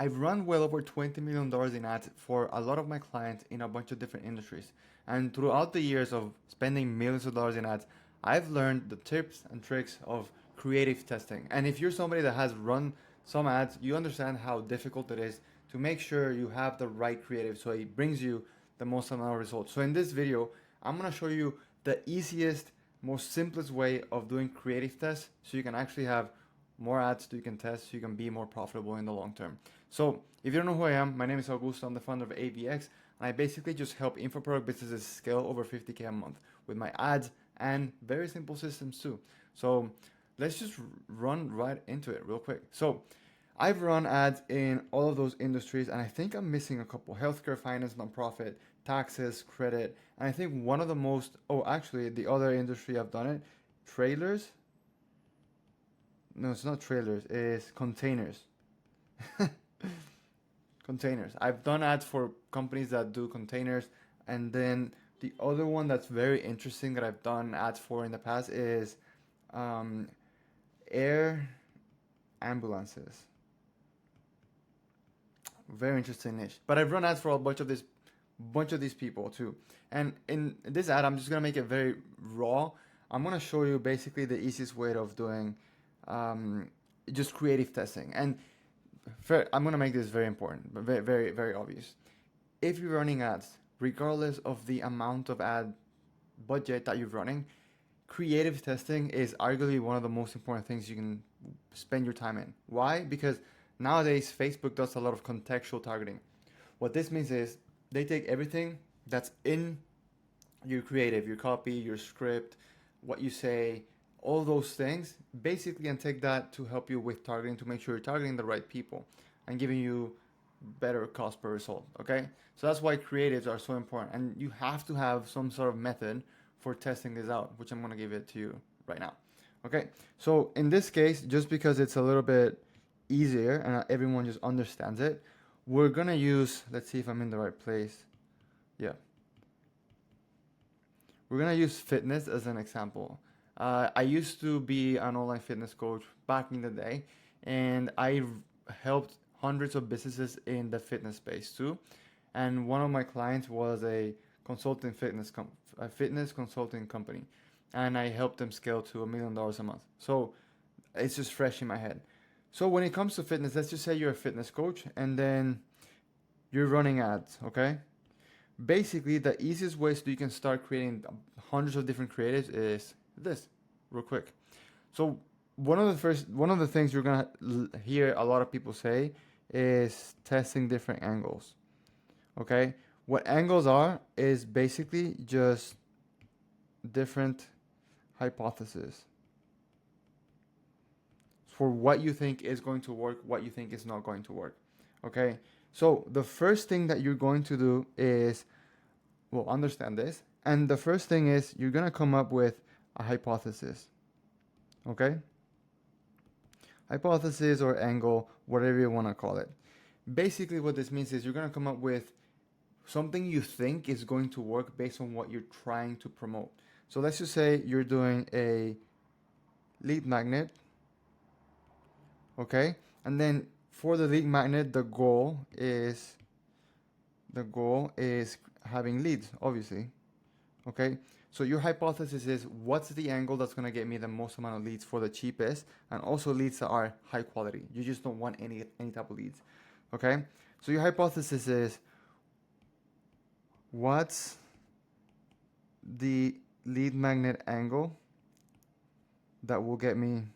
I've run well over $20 million in ads for a lot of my clients in a bunch of different industries. And throughout the years of spending millions of dollars in ads, I've learned the tips and tricks of creative testing. And if you're somebody that has run some ads, you understand how difficult it is to make sure you have the right creative so it brings you the most amount of results. So in this video, I'm gonna show you the easiest, most simplest way of doing creative tests so you can actually have more ads that you can test so you can be more profitable in the long term. So if you don't know who I am, my name is Augusto. I'm the founder of AVX, and I basically just help infoproduct businesses scale over 50K a month with my ads and very simple systems too. So let's just run right into it real quick. So I've run ads in all of those industries, and I think I'm missing a couple: healthcare, finance, nonprofit, taxes, credit. And I think one of the most, oh, actually, the other industry I've done it, trailers. No, it's not trailers, it's containers. Containers. I've done ads for companies that do containers. And then the other one that's very interesting that I've done ads for in the past is um, air ambulances. Very interesting niche. But I've run ads for a bunch of these people too. And in this ad, I'm just gonna make it very raw. I'm gonna show you basically the easiest way of doing um, just creative testing. And I'm gonna make this very important, but very, very, very obvious. If you're running ads, regardless of the amount of ad budget that you're running, creative testing is arguably one of the most important things you can spend your time in. Why? Because nowadays Facebook does a lot of contextual targeting. What this means is they take everything that's in your creative, your copy, your script, what you say, all those things, basically, and take that to help you with targeting to make sure you're targeting the right people and giving you better cost per result. Okay, so that's why creatives are so important, and you have to have some sort of method for testing this out, which I'm going to give it to you right now. Okay, so in this case, just because it's a little bit easier and everyone just understands it, we're going to use, let's see if I'm in the right place. Yeah, we're going to use fitness as an example. I used to be an online fitness coach back in the day, and I helped hundreds of businesses in the fitness space too. And one of my clients was a fitness consulting company, and I helped them scale to $1 million a month. So it's just fresh in my head. So when it comes to fitness, let's just say you're a fitness coach, and then you're running ads, okay? Basically, the easiest way so you can start creating hundreds of different creatives is this, real quick. So one of the things you're gonna hear a lot of people say is testing different angles. Okay, what angles are is basically just different hypotheses for what you think is going to work, what you think is not going to work. Okay, so the first thing that you're going to do is, well, understand this, and the first thing is you're gonna come up with a hypothesis. Okay, hypothesis or angle, whatever you want to call it. Basically, what this means is you're going to come up with something you think is going to work based on what you're trying to promote. So let's just say you're doing a lead magnet, okay? And then for the lead magnet, the goal is having leads, obviously. Okay, so your hypothesis is what's the angle that's going to get me the most amount of leads for the cheapest, and also leads that are high quality. You just don't want any type of leads. Okay, so your hypothesis is what's the lead magnet angle that will get me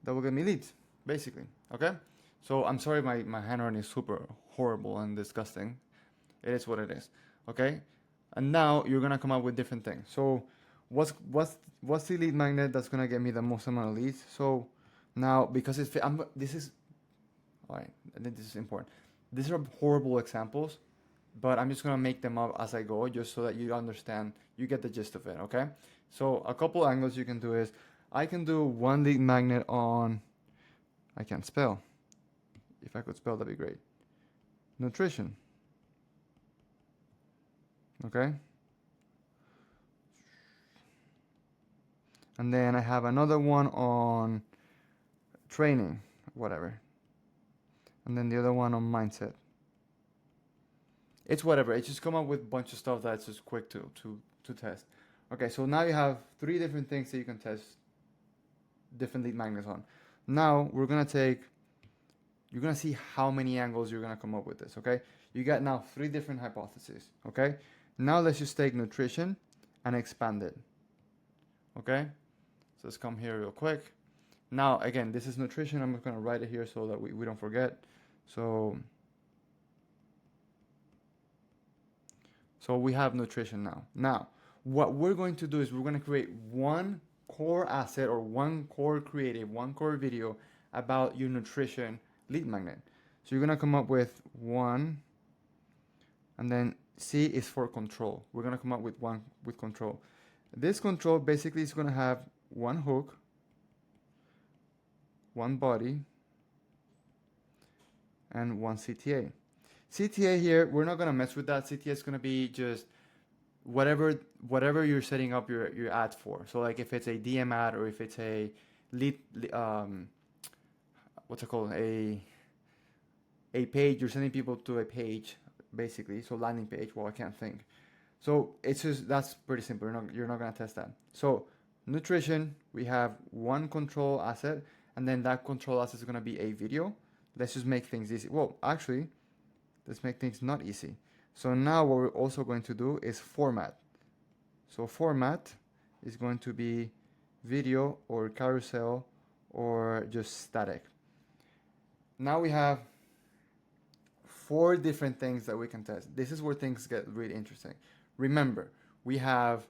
leads, basically. Okay, so I'm sorry, my handwriting is super horrible and disgusting. It is what it is. Okay, and now you're gonna come up with different things. So what's the lead magnet that's gonna get me the most amount of leads? So now, because this is all right, I think this is important. These are horrible examples, but I'm just gonna make them up as I go, just so that you understand, you get the gist of it. Okay, so a couple angles you can do is I can do one lead magnet on, I can't spell. If I could spell, that'd be great. Nutrition. Okay. And then I have another one on training, whatever. And then the other one on mindset. It's whatever. It's just come up with a bunch of stuff that's just quick to test. Okay, so now you have 3 different things that you can test different lead magnets on. Now we're gonna take, you're gonna see how many angles you're gonna come up with this, okay? You got now 3 different hypotheses, okay? Now let's just take nutrition and expand it, okay? So let's come here real quick. Now, again, this is nutrition. I'm just gonna write it here so that we don't forget. So we have nutrition now. Now, what we're going to do is we're gonna create one core asset or one core creative, one core video about your nutrition lead magnet. So you're gonna come up with one, and then C is for control. We're gonna come up with one with control. This control basically is gonna have one hook, one body, and one CTA. CTA here, we're not gonna mess with that. CTA is gonna be just whatever you're setting up your ad for. So like if it's a DM ad or if it's a lead, what's it called, a page, you're sending people to a page basically. So landing page. Well, I can't think. So it's just, that's pretty simple. You're not gonna test that. So nutrition, we have one control asset, and then that control asset is gonna be a video. Let's just make things easy. Well, actually, let's make things not easy. So now what we're also going to do is format. So format is going to be video or carousel or just static. Now we have 4 different things that we can test. This is where things get really interesting. Remember, we have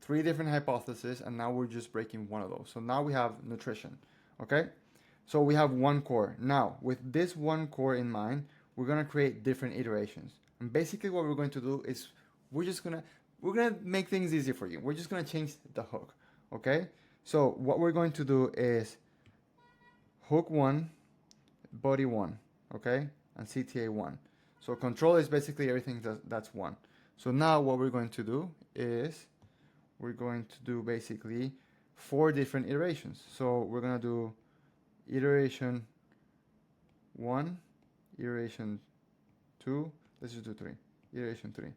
3 different hypotheses, and now we're just breaking one of those. So now we have nutrition, okay? So we have one core. Now, with this one core in mind, we're gonna create different iterations. And basically what we're going to do is we're gonna make things easy for you. We're just gonna change the hook, okay? So what we're going to do is hook 1, body 1, okay? And CTA 1. So control is basically everything that's 1. So now what we're going to do is we're going to do basically 4 different iterations. So we're gonna do iteration 1, iteration 2, let's just do 3, iteration 3,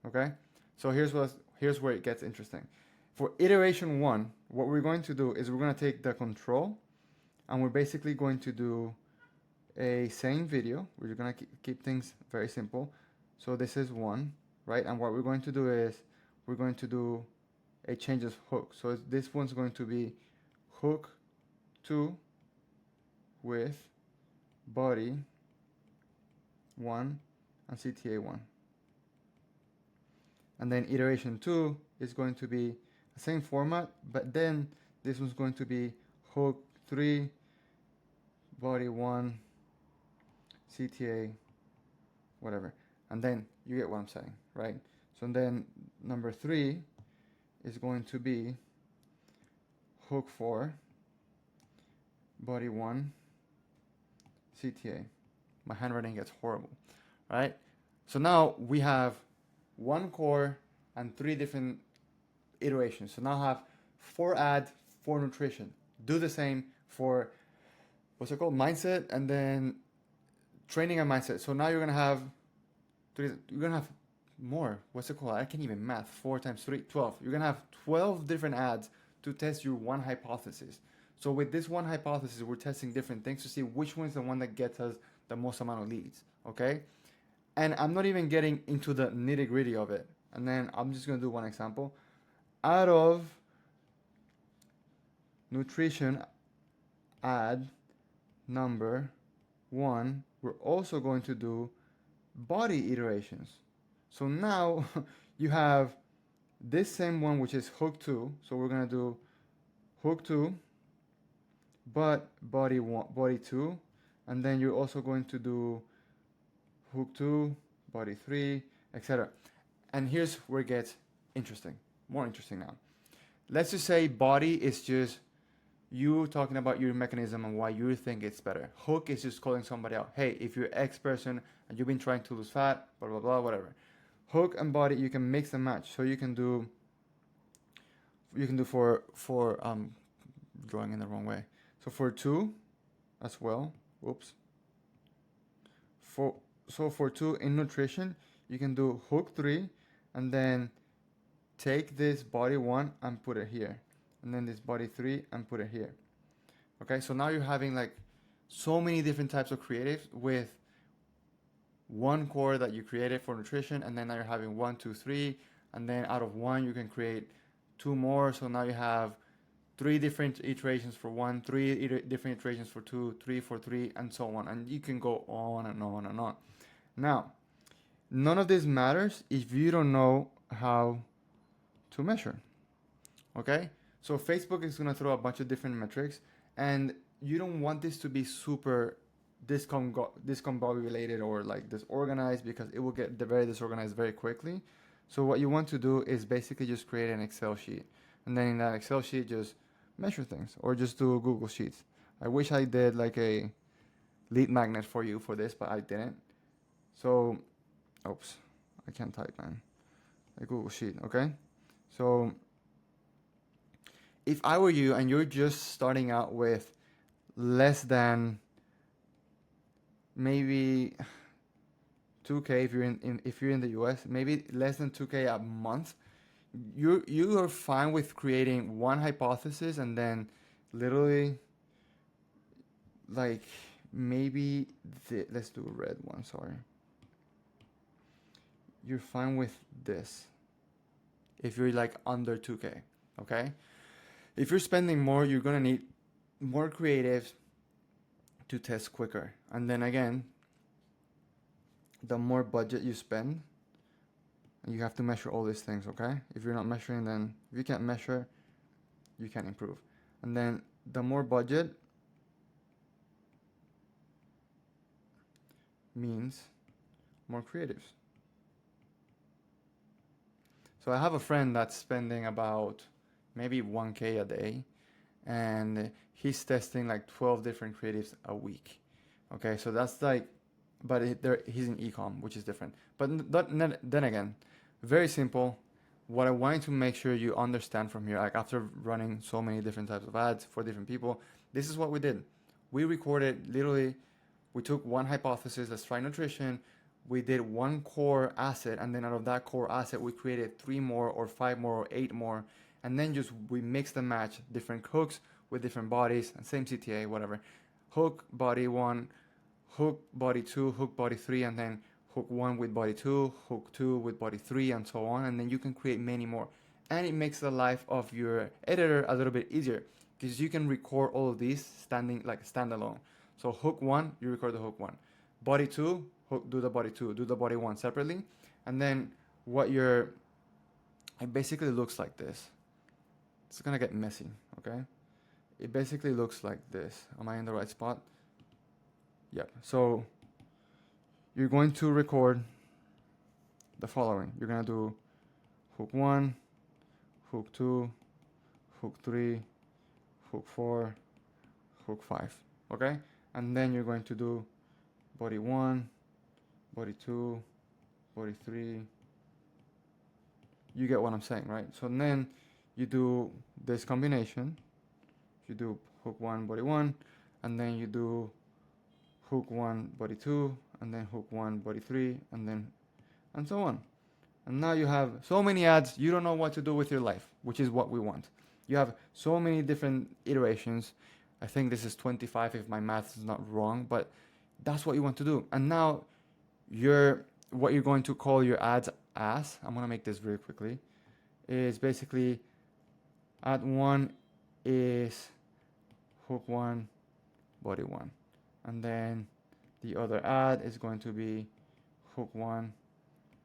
okay? So here's where it gets interesting. For iteration 1, what we're going to do is we're going to take the control, and we're basically going to do a same video. We're going to keep things very simple. So this is 1, right? And what we're going to do is we're going to do a change of hook. So this one's going to be hook 2 with body 1 and CTA 1. And then iteration 2 is going to be the same format, but then this one's going to be hook 3, body 1, CTA, whatever. And then you get what I'm saying, right? So then number 3 is going to be hook 4, body 1, CTA. My handwriting gets horrible, right? So now we have one core and 3 different iterations. So now I have 4 ads, 4 nutrition. Do the same for, what's it called, mindset, and then training and mindset. So now you're gonna have more. What's it called? I can't even math. 4 times 3, 12. You're gonna have 12 different ads to test your one hypothesis. So with this one hypothesis, we're testing different things to see which one is the one that gets us the most amount of leads, okay? And I'm not even getting into the nitty gritty of it. And then I'm just gonna do one example. Out of nutrition ad number 1, we're also going to do body iterations. So now you have this same one, which is hook 2. So we're gonna do hook 2, but body 1, body 2, and then you're also going to do hook 2, body 3, etc. And here's where it gets interesting, more interesting now. Let's just say body is just you talking about your mechanism and why you think it's better. Hook is just calling somebody out. Hey, if you're X person and you've been trying to lose fat, blah, blah, blah, whatever. Hook and body, you can mix and match. So you can do, you can do for drawing in the wrong way. So for 2 as well. Whoops. For 2 in nutrition, you can do hook 3 and then take this body 1 and put it here, and then this body 3 and put it here. Okay, so now you're having like so many different types of creatives with one core that you created for nutrition, and then now you're having 1, 2, 3, and then out of 1 you can create 2 more. So now you have 3 different iterations for 1, 3 different iterations for 2, 3 for 3, and so on. And you can go on and on and on. Now, none of this matters if you don't know how to measure. Okay? So Facebook is going to throw a bunch of different metrics, and you don't want this to be super discombobulated or like disorganized, because it will get very disorganized very quickly. So what you want to do is basically just create an Excel sheet, and then in that Excel sheet just measure things, or just do Google Sheets. I wish I did like a lead magnet for you for this, but I didn't. So, oops, I can't type, man. A Google Sheet, okay? So if I were you and you're just starting out with less than maybe 2K, if you're in the US, maybe less than 2K a month, you are fine with creating one hypothesis and then literally like maybe let's do a red one, sorry. You're fine with this if you're like under 2K, okay? If you're spending more, you're gonna need more creatives to test quicker. And then again, the more budget you spend, you have to measure all these things, okay? If you're not measuring, then if you can't measure, you can't improve. And then the more budget means more creatives. So I have a friend that's spending about maybe 1K a day, and he's testing like 12 different creatives a week. Okay, so that's like, but he's in ecom, which is different. But then again, very simple. What I wanted to make sure you understand from here, like after running so many different types of ads for different people, this is what we did. We recorded literally, we took one hypothesis, let's try nutrition. We did one core asset, and then out of that core asset, we created 3 more or 5 more or 8 more. And then just we mix and match different hooks with different bodies, and same CTA, whatever. Hook body 1, hook body 2, hook body 3, and then hook 1 with body 2, hook 2 with body 3, and so on. And then you can create many more. And it makes the life of your editor a little bit easier, because you can record all of these standalone. So hook 1, you record the hook 1. Body 2, do the body 2, do the body 1 separately. And then it basically looks like this. It's gonna get messy, okay? It basically looks like this. Am I in the right spot? Yep. So you're going to record the following. You're gonna do hook 1, hook 2, hook 3, hook 4, hook 5, okay? And then you're going to do body 1, body 2, body 3. You get what I'm saying, right? So then you do this combination. You do hook 1, body 1, and then you do hook 1, body 2, and then hook 1, body 3, and so on. And now you have so many ads, you don't know what to do with your life, which is what we want. You have so many different iterations. I think this is 25 if my math is not wrong, but that's what you want to do. And now what you're going to call your ads as, I'm going to make this very quickly, is basically ad 1 is hook 1, body 1. And then the other ad is going to be hook 1,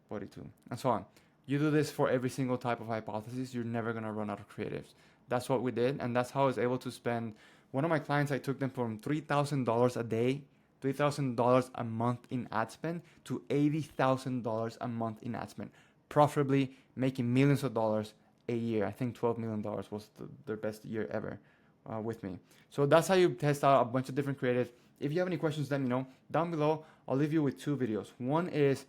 body 2, and so on. You do this for every single type of hypothesis. You're never going to run out of creatives. That's what we did, and that's how I was able to spend. One of my clients, I took them from $3,000 a day, $3,000 a month in ad spend, to $80,000 a month in ad spend, profitably making millions of dollars a year. I think $12 million was their best year ever with me. So that's how you test out a bunch of different creatives. If you have any questions, let me know. Down below, I'll leave you with 2 videos. One is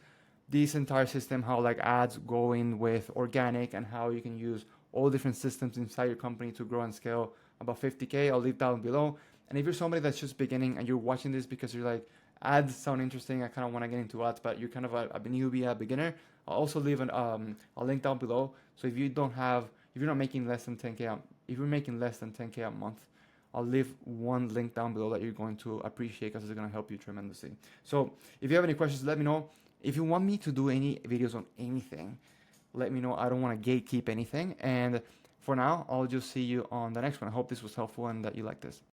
this entire system, how like ads go in with organic, and how you can use all different systems inside your company to grow and scale about 50K. I'll leave down below. And if you're somebody that's just beginning and you're watching this because you're like, ads sound interesting, I kind of want to get into ads, but you're kind of a newbie, a beginner, I'll also leave a link down below. So if you're not making less than 10K, if you're making less than 10K a month, I'll leave one link down below that you're going to appreciate because it's going to help you tremendously. So if you have any questions, let me know. If you want me to do any videos on anything, let me know. I don't want to gatekeep anything. And for now, I'll just see you on the next one. I hope this was helpful and that you like this.